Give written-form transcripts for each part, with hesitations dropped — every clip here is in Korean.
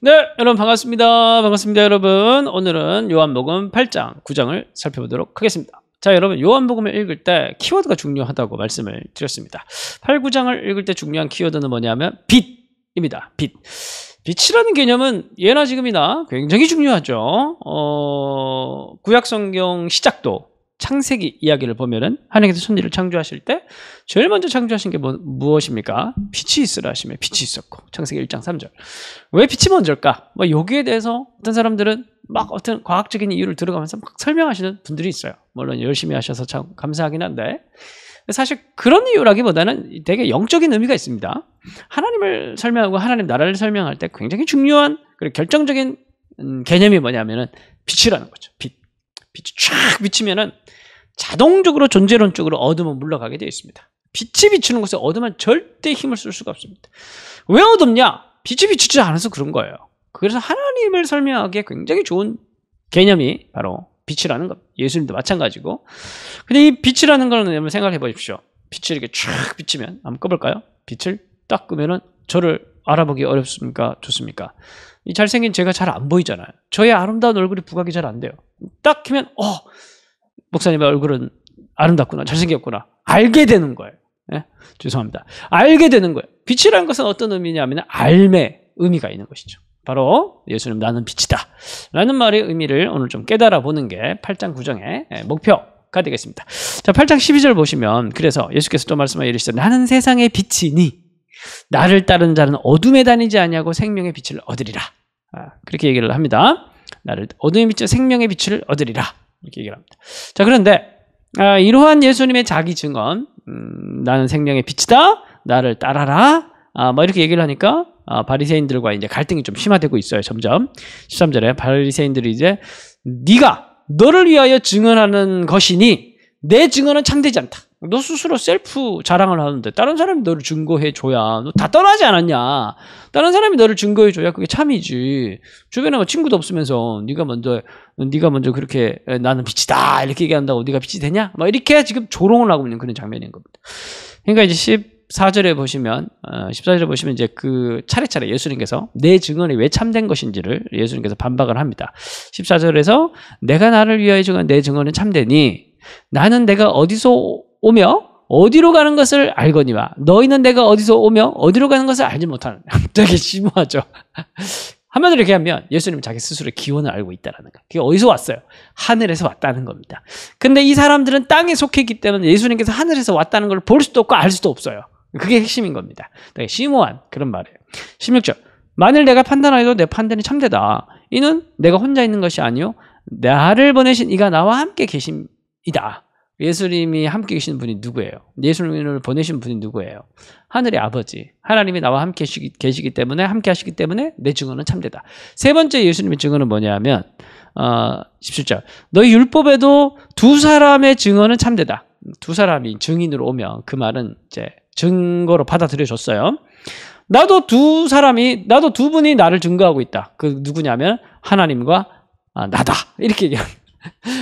네, 여러분 반갑습니다. 반갑습니다, 여러분. 오늘은 요한복음 8장, 9장을 살펴보도록 하겠습니다. 자, 여러분, 요한복음을 읽을 때 키워드가 중요하다고 말씀을 드렸습니다. 8, 9장을 읽을 때 중요한 키워드는 뭐냐면 빛입니다. 빛. 빛이라는 개념은 예나 지금이나 굉장히 중요하죠. 구약성경 시작도 창세기 이야기를 보면은 하나님께서 천지를 창조하실 때 제일 먼저 창조하신 게 무엇입니까? 빛이 있으라 하시며 빛이 있었고, 창세기 1장 3절. 왜 빛이 먼저일까? 여기에 대해서 어떤 사람들은 막 어떤 과학적인 이유를 들어가면서 막 설명하시는 분들이 있어요. 물론 열심히 하셔서 참 감사하긴 한데, 사실 그런 이유라기보다는 되게 영적인 의미가 있습니다. 하나님을 설명하고 하나님 나라를 설명할 때 굉장히 중요한 그리고 결정적인 개념이 뭐냐면은 빛이라는 거죠. 빛이 쫙 비치면은 자동적으로 존재론적으로 어둠은 물러가게 되어 있습니다. 빛이 비추는 곳에 어둠은 절대 힘을 쓸 수가 없습니다. 왜 어둡냐? 빛이 비추지 않아서 그런 거예요. 그래서 하나님을 설명하기에 굉장히 좋은 개념이 바로 빛이라는 것. 예수님도 마찬가지고. 근데 이 빛이라는 거는 여러분 생각해 보십시오. 빛이 이렇게 쫙 비치면 한번 꺼볼까요? 빛을 딱 끄면은 저를 알아보기 어렵습니까? 좋습니까? 이 잘생긴 제가 잘 안 보이잖아요. 저의 아름다운 얼굴이 부각이 잘 안 돼요. 딱 키면 목사님의 얼굴은 아름답구나, 잘생겼구나 알게 되는 거예요. 네? 죄송합니다. 알게 되는 거예요. 빛이라는 것은 어떤 의미냐면 알매 의미가 있는 것이죠. 바로 예수님 나는 빛이다 라는 말의 의미를 오늘 좀 깨달아 보는 게 8장 9장의 목표가 되겠습니다. 자, 8장 12절 보시면 그래서 예수께서 또 말씀하여 이르시되 나는 세상의 빛이니 나를 따르는 자는 어둠에 다니지 아니하고 생명의 빛을 얻으리라. 그렇게 얘기를 합니다. 나를 어둠의 빛과 생명의 빛을 얻으리라. 이렇게 얘기를 합니다. 자, 그런데 이러한 예수님의 자기 증언, 나는 생명의 빛이다, 나를 따라라, 이렇게 얘기를 하니까 바리새인들과 이제 갈등이 좀 심화되고 있어요. 점점 13절에 바리새인들이 이제 네가 너를 위하여 증언하는 것이니 내 증언은 참되지 않다. 너 스스로 셀프 자랑을 하는데 다른 사람이 너를 증거해줘야 너 다 떠나지 않았냐. 다른 사람이 너를 증거해줘야 그게 참이지. 주변에 친구도 없으면서 네가 먼저 그렇게 나는 빛이다 이렇게 얘기한다고 네가 빛이 되냐? 이렇게 지금 조롱을 하고 있는 그런 장면인 겁니다. 그러니까 이제 14절에 보시면 이제 그 차례차례 예수님께서 내 증언이 왜 참된 것인지를 예수님께서 반박을 합니다. 14절에서 내가 나를 위하여 증언한 내 증언은 참되니 나는 내가 어디서 오며 어디로 가는 것을 알거니와 너희는 내가 어디서 오며 어디로 가는 것을 알지 못하는. 되게 심오하죠. 한마디로 얘기하면 예수님은 자기 스스로의 기원을 알고 있다는 거예요. 그게 어디서 왔어요? 하늘에서 왔다는 겁니다. 근데 이 사람들은 땅에 속해 있기 때문에 예수님께서 하늘에서 왔다는 걸 볼 수도 없고 알 수도 없어요. 그게 핵심인 겁니다. 되게 심오한 그런 말이에요. 16절 만일 내가 판단하여도 내 판단이 참되다. 이는 내가 혼자 있는 것이 아니요 나를 보내신 이가 나와 함께 계심이다. 예수님이 함께 계시는 분이 누구예요? 예수님을 보내신 분이 누구예요? 하늘의 아버지 하나님이 나와 함께 계시기 때문에 함께 하시기 때문에 내 증언은 참되다. 세 번째 예수님의 증언은 뭐냐면 17절 너희 율법에도 두 사람의 증언은 참되다. 두 사람이 증인으로 오면 그 말은 이제 증거로 받아들여졌어요. 나도 두 분이 나를 증거하고 있다. 그 누구냐면 하나님과 나다. 이렇게 얘기합니다.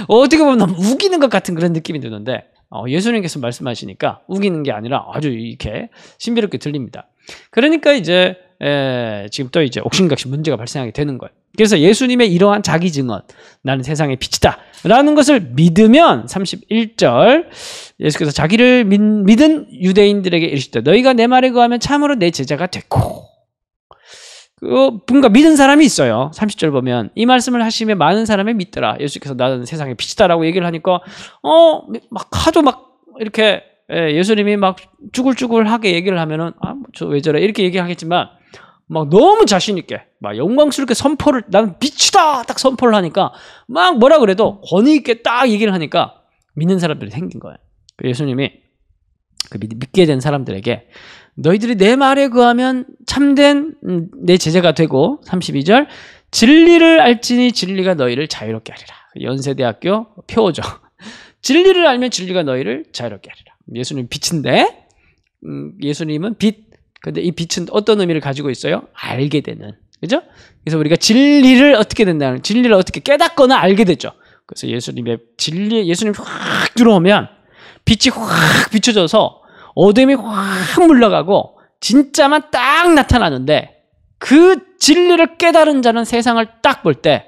어떻게 보면 너무 우기는 것 같은 그런 느낌이 드는데 예수님께서 말씀하시니까 우기는 게 아니라 아주 이렇게 신비롭게 들립니다. 그러니까 이제 지금 또 이제 옥신각신 문제가 발생하게 되는 거예요. 그래서 예수님의 이러한 자기 증언 나는 세상의 빛이다 라는 것을 믿으면 31절 예수께서 자기를 믿은 유대인들에게 이르시되 너희가 내 말에 거하면 참으로 내 제자가 됐고 뭔가 믿은 사람이 있어요. 30절 보면 이 말씀을 하시며 많은 사람이 믿더라. 예수께서 나는 세상의 빛이다라고 얘기를 하니까 하도 이렇게 예수님이 막 쭈글쭈글하게 얘기를 하면은 저 왜 저래 이렇게 얘기하겠지만 너무 자신 있게 영광스럽게 선포를 나는 빛이다 딱 선포를 하니까 뭐라 그래도 권위 있게 딱 얘기를 하니까 믿는 사람들이 생긴 거예요. 예수님이 그 믿게 된 사람들에게 너희들이 내 말에 거하면 참된 내 제자가 되고 32절 진리를 알지니 진리가 너희를 자유롭게 하리라. 연세대학교 표어죠. 진리를 알면 진리가 너희를 자유롭게 하리라. 예수님 빛인데 예수님은 빛. 근데 이 빛은 어떤 의미를 가지고 있어요? 알게 되는. 그죠? 그래서 우리가 진리를 어떻게 된다는 진리를 어떻게 깨닫거나 알게 되죠. 그래서 예수님이 확 들어오면 빛이 확 비춰져서 어둠이 확 물러가고 진짜만 딱 나타나는데 그 진리를 깨달은 자는 세상을 딱 볼 때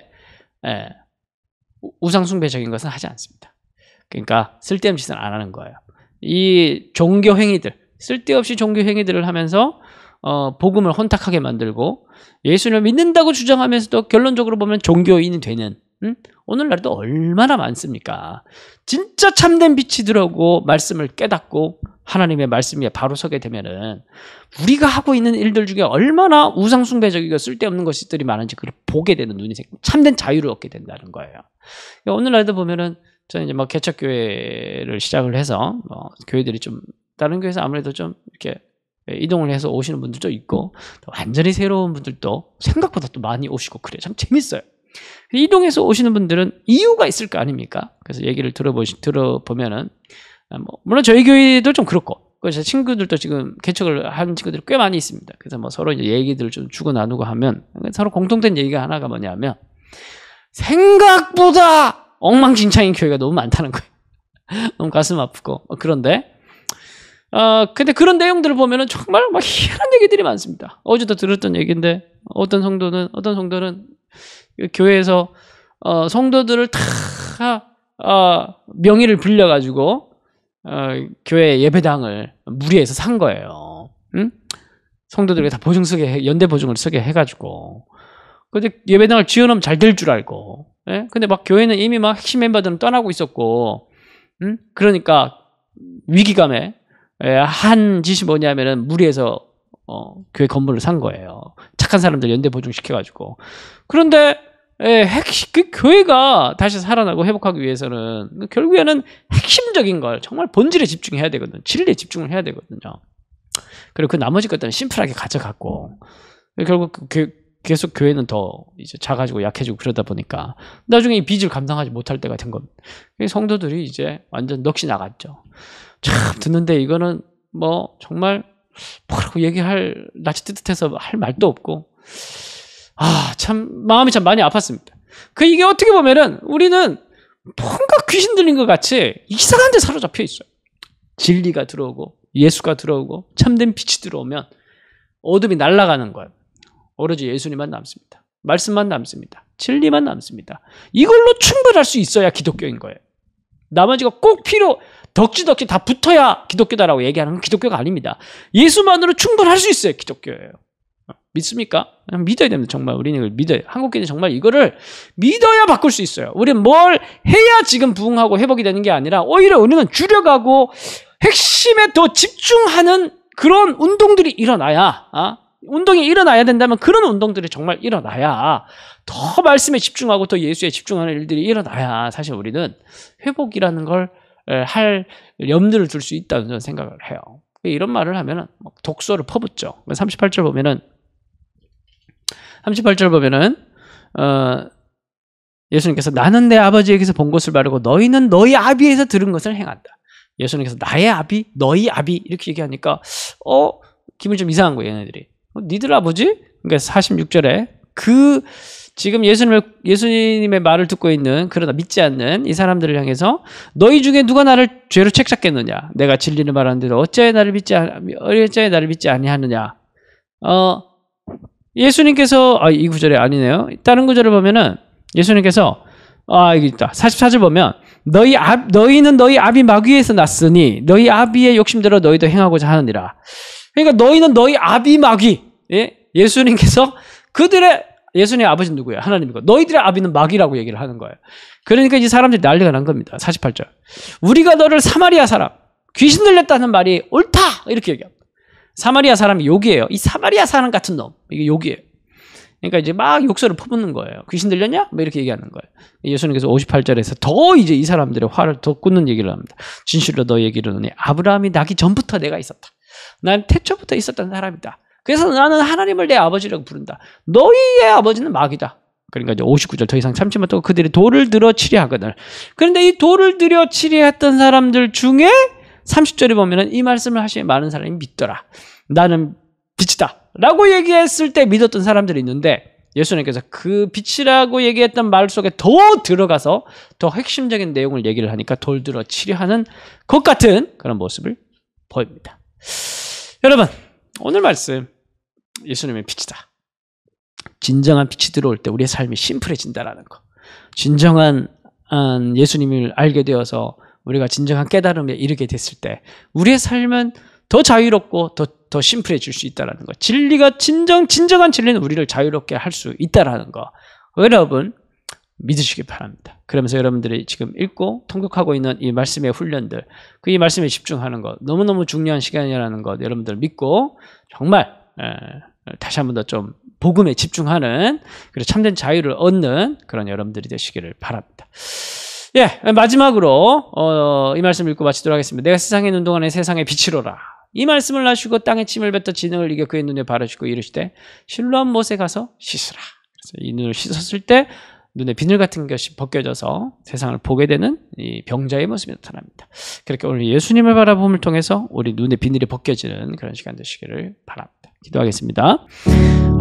우상숭배적인 것은 하지 않습니다. 그러니까 쓸데없는 짓은 안 하는 거예요. 이 종교 행위들, 쓸데없이 종교 행위들을 하면서 복음을 혼탁하게 만들고 예수님을 믿는다고 주장하면서도 결론적으로 보면 종교인이 되는 오늘날도 얼마나 많습니까? 진짜 참된 빛이 들어오고 말씀을 깨닫고 하나님의 말씀 위에 바로 서게 되면은 우리가 하고 있는 일들 중에 얼마나 우상숭배적이고 쓸데없는 것들이 많은지 그걸 보게 되는 눈이 생기고 참된 자유를 얻게 된다는 거예요. 오늘날도 보면은 저는 이제 뭐 개척교회를 시작을 해서 교회들이 좀 다른 교회에서 아무래도 좀 이렇게 이동을 해서 오시는 분들도 있고 완전히 새로운 분들도 생각보다 또 많이 오시고 그래요. 참 재밌어요. 이동해서 오시는 분들은 이유가 있을 거 아닙니까? 그래서 얘기를 들어보면은 물론 저희 교회도 좀 그렇고 제 친구들도 지금 개척을 한 친구들이 꽤 많이 있습니다. 그래서 뭐 서로 이제 얘기들을 좀 주고 나누고 하면 서로 공통된 얘기가 하나가 뭐냐면 생각보다 엉망진창인 교회가 너무 많다는 거예요. 너무 가슴 아프고 그런데 근데 그런 내용들을 보면은 정말 막 희한한 얘기들이 많습니다. 어제도 들었던 얘기인데 어떤 성도는 교회에서 성도들을 다 명의를 빌려가지고 교회 예배당을 무리해서 산 거예요. 응? 성도들에게 다 보증 쓰게 연대 보증을 쓰게 해가지고 근데 예배당을 지어놓으면 잘 될 줄 알고 예? 근데 막 교회는 이미 막 핵심 멤버들은 떠나고 있었고 그러니까 위기감에 한 짓이 뭐냐면은 무리해서 교회 건물을 산 거예요. 착한 사람들 연대 보증시켜가지고. 그런데 그 교회가 다시 살아나고 회복하기 위해서는 결국에는 핵심적인 걸 정말 본질에 집중해야 되거든요. 진리에 집중을 해야 되거든요. 그리고 그 나머지 것들은 심플하게 가져갔고 결국 계속 교회는 더 이제 작아지고 약해지고 그러다 보니까 나중에 이 빚을 감당하지 못할 때가 된 겁니다. 성도들이 이제 완전 넋이 나갔죠. 참 듣는데 이거는 뭐 정말 뭐라고 얘기할 낯이 뜨뜻해서 할 말도 없고 참 마음이 참 많이 아팠습니다. 이게 어떻게 보면은 우리는 뭔가 귀신 들린 것 같이 이상한 데 사로잡혀 있어요. 진리가 들어오고 예수가 들어오고 참된 빛이 들어오면 어둠이 날아가는 거예요. 오로지 예수님만 남습니다. 말씀만 남습니다. 진리만 남습니다. 이걸로 충분할 수 있어야 기독교인 거예요. 나머지가 꼭 덕지덕지 다 붙어야 기독교다라고 얘기하는 건 기독교가 아닙니다. 예수만으로 충분할 수 있어요. 기독교예요. 믿습니까? 믿어야 됩니다. 정말 우리는 이걸 믿어요. 한국교회는 정말 이거를 믿어야 바꿀 수 있어요. 우리는 뭘 해야 지금 부흥하고 회복이 되는 게 아니라 오히려 우리는 줄여가고 핵심에 더 집중하는 그런 운동들이 일어나야 운동이 일어나야 된다면 그런 운동들이 정말 일어나야 더 말씀에 집중하고 더 예수에 집중하는 일들이 일어나야 사실 우리는 회복이라는 걸 할 염두를 둘 수 있다는 저는 생각을 해요. 이런 말을 하면은 독소를 퍼붓죠. 38절 보면은 예수님께서 나는 내 아버지에게서 본 것을 바르고 너희는 너희 아비에서 들은 것을 행한다. 예수님께서 나의 아비, 너희 아비 이렇게 얘기하니까 기분이 좀 이상한 거예요. 얘네들이. 니들 아버지? 그러니까 46절에 지금 예수님의 말을 듣고 있는 그러나 믿지 않는 이 사람들을 향해서 너희 중에 누가 나를 죄로 책잡겠느냐? 내가 진리를 말하는데도 어찌하여 나를 믿지 아니하느냐? 예수님께서 이 구절에 아니네요. 다른 구절을 보면은 예수님께서 여기 있다. 44절 보면 너희는 너희 아비 마귀에서 났으니 너희 아비의 욕심대로 너희도 행하고자 하느니라. 그러니까 너희는 너희 아비 마귀. 예수님께서 예수님의 아버지는 누구예요? 하나님이고 너희들의 아비는 마귀라고 얘기를 하는 거예요. 그러니까 이 사람들이 난리가 난 겁니다. 48절. 우리가 너를 사마리아 사람, 귀신 들렸다는 말이 옳다 이렇게 얘기합니다. 사마리아 사람이 욕이에요. 이 사마리아 사람 같은 놈 이게 욕이에요. 그러니까 이제 막 욕설을 퍼붓는 거예요. 귀신 들렸냐? 뭐 이렇게 얘기하는 거예요. 예수님께서 58절에서 더 이제 이 사람들의 화를 더 꽂는 얘기를 합니다. 진실로 너희에게 이르노니 아브라함이 나기 전부터 내가 있었다. 난 태초부터 있었던 사람이다. 그래서 나는 하나님을 내 아버지라고 부른다. 너희의 아버지는 마귀다. 그러니까 이제 59절 더 이상 참지 못하고 그들이 돌을 들어 치리하거늘. 그런데 이 돌을 들여 치리했던 사람들 중에 30절에 보면은 이 말씀을 하시는 많은 사람이 믿더라. 나는 빛이다. 라고 얘기했을 때 믿었던 사람들이 있는데 예수님께서 그 빛이라고 얘기했던 말 속에 더 들어가서 더 핵심적인 내용을 얘기를 하니까 돌 들어 치리하는 것 같은 그런 모습을 보입니다. 여러분 오늘 말씀 예수님의 빛이다. 진정한 빛이 들어올 때 우리의 삶이 심플해진다라는 거. 진정한 예수님을 알게 되어서 우리가 진정한 깨달음에 이르게 됐을 때 우리의 삶은 더 자유롭고 더 심플해질 수 있다는 거. 진리가 진정한 진리는 우리를 자유롭게 할 수 있다는 거. 여러분 믿으시기 바랍니다. 그러면서 여러분들이 지금 읽고 통독하고 있는 이 말씀의 훈련들, 이 말씀에 집중하는 것 너무너무 중요한 시간이라는 것 여러분들 믿고 정말 다시 한 번 더 좀 복음에 집중하는 그리고 참된 자유를 얻는 그런 여러분들이 되시기를 바랍니다. 예, 마지막으로 이 말씀 읽고 마치도록 하겠습니다. 내가 세상에 있는 동안에 세상의 빛이로라. 이 말씀을 하시고 땅에 침을 뱉어 진흙을 이겨 그의 눈에 바르시고 이르시되 실로암 못에 가서 씻으라. 그래서 이 눈을 씻었을 때 눈에 비늘 같은 것이 벗겨져서 세상을 보게 되는 이 병자의 모습이 나타납니다. 그렇게 오늘 예수님을 바라봄을 통해서 우리 눈에 비늘이 벗겨지는 그런 시간 되시기를 바랍니다. 기도하겠습니다.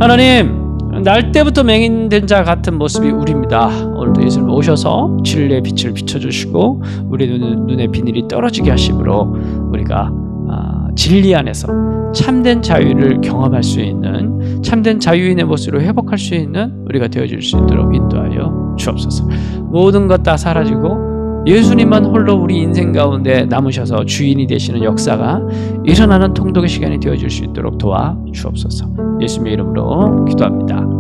하나님, 날 때부터 맹인된 자 같은 모습이 우리입니다. 오늘도 예수님 오셔서 진리의 빛을 비춰주시고 우리 눈에 비늘이 떨어지게 하심으로 우리가 진리 안에서 참된 자유를 경험할 수 있는 참된 자유인의 모습으로 회복할 수 있는 우리가 되어질 수 있도록 인도하여 주옵소서. 모든 것 다 사라지고 예수님만 홀로 우리 인생 가운데 남으셔서 주인이 되시는 역사가 일어나는 통독의 시간이 되어질 수 있도록 도와 주옵소서. 예수님의 이름으로 기도합니다.